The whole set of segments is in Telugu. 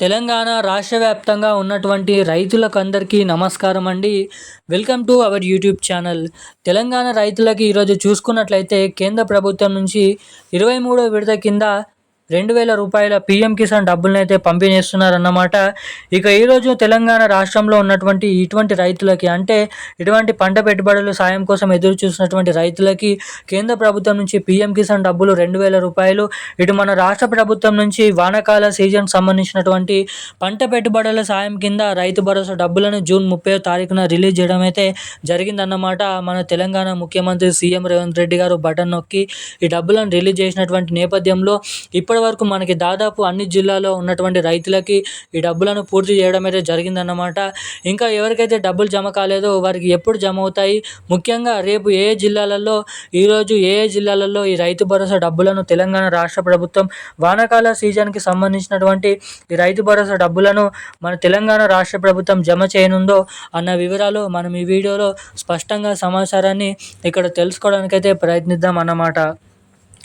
తెలంగాణ రాష్ట్ర వ్యాప్తంగా ఉన్నటువంటి రైతులకందరికీ నమస్కారం అండి. Welcome to our YouTube channel. Telangana రైతులకి ఈరోజు చూసుకున్నట్లయితే కేంద్ర ప్రభుత్వం నుంచి 23వ విడత కింద రూ. 2,000 పీఎం కిసాన్ డబ్బులనైతే పంపిణీ చేస్తున్నారన్నమాట. ఇక ఈరోజు తెలంగాణ రాష్ట్రంలో ఉన్నటువంటి ఇటువంటి రైతులకి అంటే ఇటువంటి పంట పెట్టుబడుల సాయం కోసం ఎదురు చూసినటువంటి రైతులకి కేంద్ర ప్రభుత్వం నుంచి పీఎం కిసాన్ డబ్బులు రూ. 2,000, ఇటు మన రాష్ట్ర ప్రభుత్వం నుంచి వానాకాల సీజన్కి సంబంధించినటువంటి పంట పెట్టుబడుల సాయం కింద రైతు భరోసా డబ్బులను జూన్ 30వ తారీఖున రిలీజ్ చేయడం అయితే జరిగిందన్నమాట. మన తెలంగాణ ముఖ్యమంత్రి సీఎం రేవంత్ రెడ్డి గారు బటన్ నొక్కి ఈ డబ్బులను రిలీజ్ చేసినటువంటి నేపథ్యంలో ఇప్పటి వరకు మనకి దాదాపు అన్ని జిల్లాల్లో ఉన్నటువంటి రైతులకి ఈ డబ్బులను పూర్తి చేయడం అయితే జరిగిందన్నమాట. ఇంకా ఎవరికైతే డబ్బులు జమ కాలేదో వారికి ఎప్పుడు జమ అవుతాయి, ముఖ్యంగా రేపు ఏ జిల్లాలలో ఈరోజు ఏ జిల్లాలలో ఈ రైతు భరోసా డబ్బులను తెలంగాణ రాష్ట్ర ప్రభుత్వం వానాకాల సీజన్కి సంబంధించినటువంటి ఈ రైతు భరోసా డబ్బులను మన తెలంగాణ రాష్ట్ర ప్రభుత్వం జమ చేయనుందో అన్న వివరాలు మనం ఈ వీడియోలో స్పష్టంగా సమాచారాన్ని ఇక్కడ తెలుసుకోవడానికైతే ప్రయత్నిద్దాం అన్నమాట.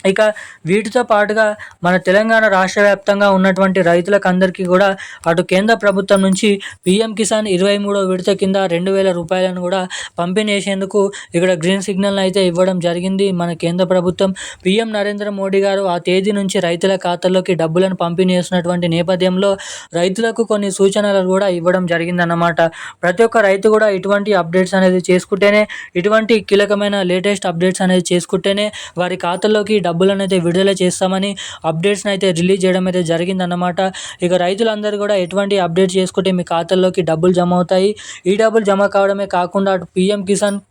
ఇక వీటితో పాటుగా మన తెలంగాణ రాష్ట్ర వ్యాప్తంగా ఉన్నటువంటి రైతులకు అందరికీ కూడా అటు కేంద్ర ప్రభుత్వం నుంచి పీఎం కిసాన్ 23వ విడత కింద రూ. 2,000 కూడా పంపిణీ చేసేందుకు ఇక్కడ గ్రీన్ సిగ్నల్ అయితే ఇవ్వడం జరిగింది మన కేంద్ర ప్రభుత్వం. పీఎం నరేంద్ర మోడీ గారు ఆ తేదీ నుంచి రైతుల ఖాతాల్లోకి డబ్బులను పంపిణీ చేసినటువంటి నేపథ్యంలో రైతులకు కొన్ని సూచనలు కూడా ఇవ్వడం జరిగిందన్నమాట. ప్రతి ఒక్క రైతు కూడా ఇటువంటి అప్డేట్స్ అనేది చేసుకుంటేనే, ఇటువంటి కీలకమైన లేటెస్ట్ అప్డేట్స్ అనేది చేసుకుంటేనే వారి ఖాతాల్లోకి డబ్బులను అయితే విడుదల చేస్తామని అప్డేట్స్ని అయితే రిలీజ్ చేయడం అయితే జరిగిందన్నమాట. ఇక రైతులందరూ కూడా ఎటువంటి అప్డేట్ చేసుకుంటే మీ ఖాతాల్లోకి డబ్బులు జమ అవుతాయి. ఈ డబ్బులు జమ కావడమే కాకుండా అటు పీఎం కిసాన్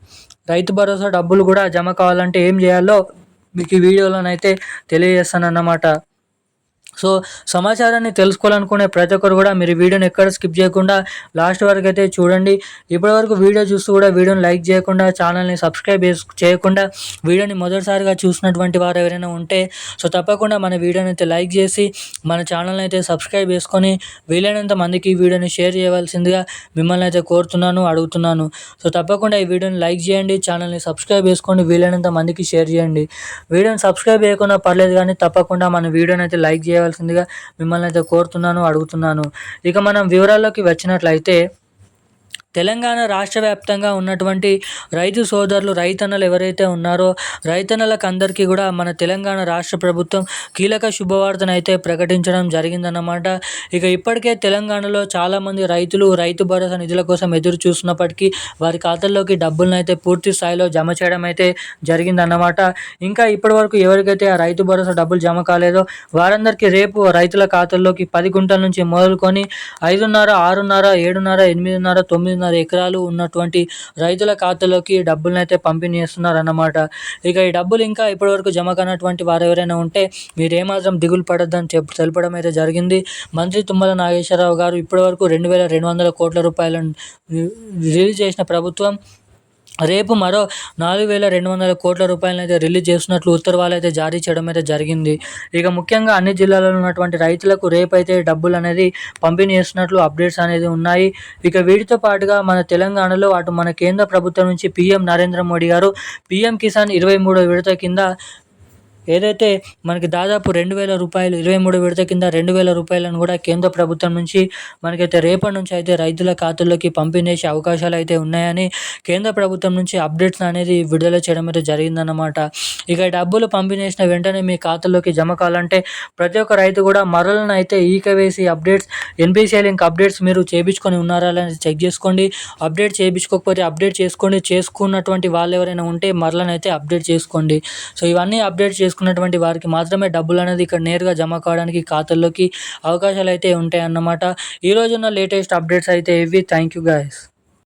రైతు భరోసా డబ్బులు కూడా జమ కావాలంటే ఏం చేయాలో మీకు ఈ వీడియోలోనైతే తెలియజేస్తానన్నమాట. సో సమాచారాన్ని తెలుసుకోవాలనుకునే ప్రతి ఒక్కరు కూడా మీరు వీడియోని ఎక్కడ స్కిప్ చేయకుండా లాస్ట్ వరకు అయితే చూడండి. ఇప్పటివరకు వీడియో చూస్తూ కూడా వీడియోని లైక్ చేయకుండా, ఛానల్ని సబ్స్క్రైబ్ చేయకుండా వీడియోని మొదటిసారిగా చూసినటువంటి వారు ఎవరైనా ఉంటే సో తప్పకుండా మన వీడియోని అయితే లైక్ చేసి మన ఛానల్ని అయితే సబ్స్క్రైబ్ చేసుకొని వీలైనంత మందికి ఈ వీడియోని షేర్ చేయవలసిందిగా మిమ్మల్ని అయితే కోరుతున్నాను, అడుగుతున్నాను. సో తప్పకుండా ఈ వీడియోని లైక్ చేయండి, ఛానల్ని సబ్స్క్రైబ్ చేసుకొని వీలైనంత మందికి షేర్ చేయండి. వీడియోని సబ్స్క్రైబ్ చేయకుండా పర్లేదు కానీ తప్పకుండా మన వీడియోని అయితే లైక్ చేయాలి మిమ్మల్ని అయితే కోరుతున్నాను, అడుగుతున్నాను. ఇక మనం వివరాల్లోకి వచ్చినట్లయితే తెలంగాణ రాష్ట్ర వ్యాప్తంగా ఉన్నటువంటి రైతు సోదరులు, రైతన్నలు ఎవరైతే ఉన్నారో రైతన్నలకు అందరికీ కూడా మన తెలంగాణ రాష్ట్ర ప్రభుత్వం కీలక శుభవార్తను అయితే ప్రకటించడం జరిగిందన్నమాట. ఇక ఇప్పటికే తెలంగాణలో చాలామంది రైతులు రైతు భరోసా నిధుల కోసం ఎదురు చూస్తున్నప్పటికీ వారి ఖాతాల్లోకి డబ్బులను అయితే పూర్తి స్థాయిలో జమ చేయడం అయితే జరిగిందన్నమాట. ఇంకా ఇప్పటి వరకు ఎవరికైతే ఆ రైతు భరోసా డబ్బులు జమ కాలేదో వారందరికీ రేపు రైతుల ఖాతాల్లోకి 10 గుంటల నుంచి మొదలుకొని 5.5, 6.5, 7.5, 8.5, 9.5 ఎకరాలు ఉన్నటువంటి రైతుల ఖాతాలోకి డబ్బులను అయితే పంపిణీ చేస్తున్నారన్నమాట. ఇక ఈ డబ్బులు ఇంకా ఇప్పటివరకు జమ కానటువంటి వారు ఎవరైనా ఉంటే మీరు ఏమాత్రం దిగులు పడొద్దని తెలపడం అయితే జరిగింది. మంత్రి తుమ్మల నాగేశ్వరరావు గారు ఇప్పటివరకు 2,200 కోట్ల రూపాయలను రిలీజ్ చేసిన ప్రభుత్వం రేపు మరో 4,200 కోట్ల రూపాయలను అయితే రిలీజ్ చేస్తున్నట్లు ఉత్తర్వులు అయితే జారీ చేయడం అయితే జరిగింది. ఇక ముఖ్యంగా అన్ని జిల్లాలలో ఉన్నటువంటి రైతులకు రేపు అయితే డబ్బులు అనేది పంపిణీ చేస్తున్నట్లు అప్డేట్స్ అనేది ఉన్నాయి. ఇక వీటితో పాటుగా మన తెలంగాణలో అటు మన కేంద్ర ప్రభుత్వం నుంచి పీఎం నరేంద్ర మోడీ గారు పీఎం కిసాన్ 23వ విడత కింద ఏదైతే మనకి దాదాపు 2,000 రూపాయలు 23 విడత కింద 2,000 రూపాయలను కూడా కేంద్ర ప్రభుత్వం నుంచి మనకైతే రేపటి నుంచి అయితే రైతుల ఖాతాల్లోకి పంపిణీ చేసే అవకాశాలు అయితే ఉన్నాయని కేంద్ర ప్రభుత్వం నుంచి అప్డేట్స్ అనేది విడుదల చేయడం అయితే జరిగిందన్నమాట. ఇక డబ్బులు పంపిణీ చేసిన వెంటనే మీ ఖాతాల్లోకి జమ కావాలంటే ప్రతి ఒక్క రైతు కూడా మరలను అయితే eKYC updates, NPCI link updates మీరు చేయించుకొని ఉన్నారా అని చెక్ చేసుకోండి. అప్డేట్ చేయించుకోకపోతే అప్డేట్ చేసుకోండి. చేసుకున్నటువంటి వాళ్ళు ఎవరైనా ఉంటే మరలను అయితే అప్డేట్ చేసుకోండి. సో ఇవన్నీ అప్డేట్ చేసుకున్నటువంటి వారికి మాత్రమే డబ్బులు అనేది ఇక్కడ నేరుగా జమ కావడానికి ఖాతాల్లోకి అవకాశాలు అయితే ఉంటాయి అన్నమాట. ఈ రోజున్న లేటెస్ట్ అప్డేట్స్ అయితే ఇవి. Thank you guys.